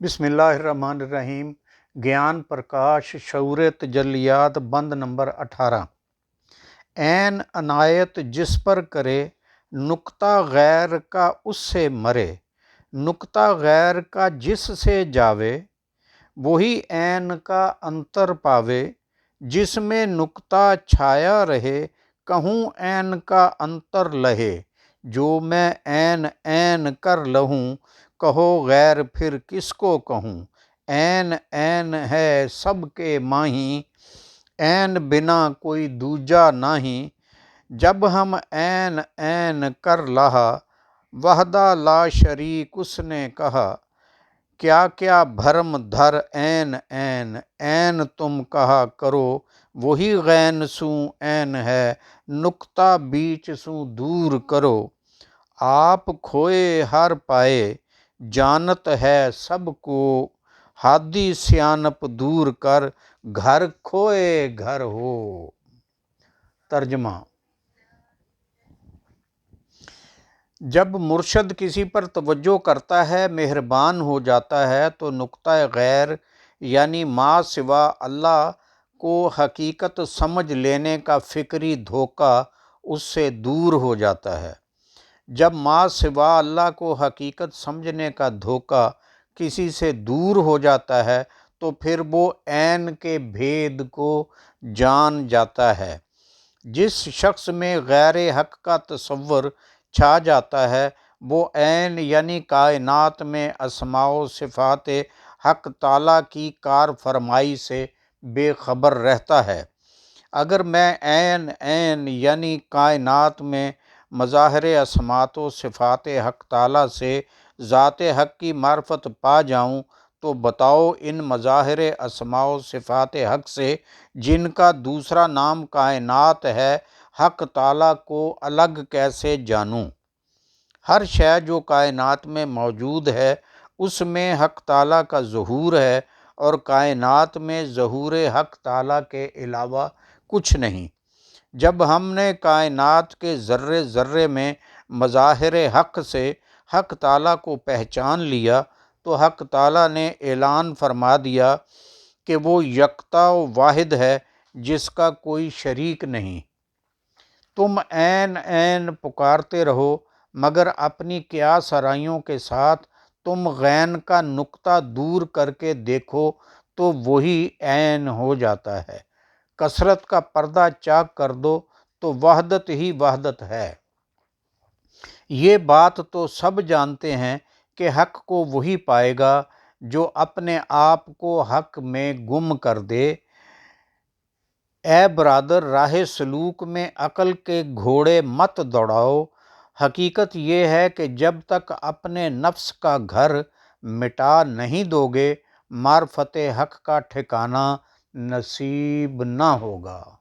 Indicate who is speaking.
Speaker 1: بسم اللہ الرحمن الرحیم۔ گیان پرکاش شعور تجلیات بند نمبر 18۔ عین عنایت جس پر کرے، نکتہ غیر کا اس سے مرے۔ نکتہ غیر کا جس سے جاوے، وہی عین کا انتر پاوے۔ جس میں نکتہ چھایا رہے، کہوں عین کا انتر لہے۔ جو میں عین عین کر لہوں، کہو غیر پھر کس کو کہوں۔ عین عین ہے سب کے ماہی، عین بنا کوئی دوجا ناہی۔ جب ہم عین عین کر لہا، وحدہ لا شریک اس نے کہا۔ کیا کیا بھرم دھر عین عین، عین تم کہا کرو۔ وہی غین سوں عین ہے، نکتہ بیچ سوں دور کرو۔ آپ کھوئے ہر پائے، جانت ہے سب کو۔ حادی سیانپ دور کر، گھر کھوئے گھر ہو۔ ترجمہ: جب مرشد کسی پر توجہ کرتا ہے، مہربان ہو جاتا ہے، تو نکتہ غیر یعنی ما سوا اللہ کو حقیقت سمجھ لینے کا فکری دھوکہ اس سے دور ہو جاتا ہے۔ جب ما سوا اللہ کو حقیقت سمجھنے کا دھوکہ کسی سے دور ہو جاتا ہے، تو پھر وہ عین کے بھید کو جان جاتا ہے۔ جس شخص میں غیر حق کا تصور چھا جاتا ہے، وہ عین یعنی کائنات میں اسماء و صفات حق تعالیٰ کی کار فرمائی سے بے خبر رہتا ہے۔ اگر میں عین عین یعنی کائنات میں مظاہر اسماء و صفات حق تعالیٰ سے ذات حق کی معرفت پا جاؤں، تو بتاؤ ان مظاہر اسماء و صفات حق سے، جن کا دوسرا نام کائنات ہے، حق تعالیٰ کو الگ کیسے جانوں؟ ہر شے جو کائنات میں موجود ہے، اس میں حق تعالیٰ کا ظہور ہے، اور کائنات میں ظہور حق تعالیٰ کے علاوہ کچھ نہیں۔ جب ہم نے کائنات کے ذرے ذرے میں مظاہر حق سے حق تعالیٰ کو پہچان لیا، تو حق تعالیٰ نے اعلان فرما دیا کہ وہ یکتا و واحد ہے، جس کا کوئی شریک نہیں۔ تم عین عین پکارتے رہو، مگر اپنی قیاس آرائیوں کے ساتھ تم غین کا نکتہ دور کر کے دیکھو تو وہی عین ہو جاتا ہے۔ کثرت کا پردہ چاک کر دو تو وحدت ہی وحدت ہے۔ یہ بات تو سب جانتے ہیں کہ حق کو وہی پائے گا جو اپنے آپ کو حق میں گم کر دے۔ اے برادر، راہ سلوک میں عقل کے گھوڑے مت دوڑاؤ۔ حقیقت یہ ہے کہ جب تک اپنے نفس کا گھر مٹا نہیں دو گے، معرفت حق کا ٹھکانہ نصیب نہ ہوگا۔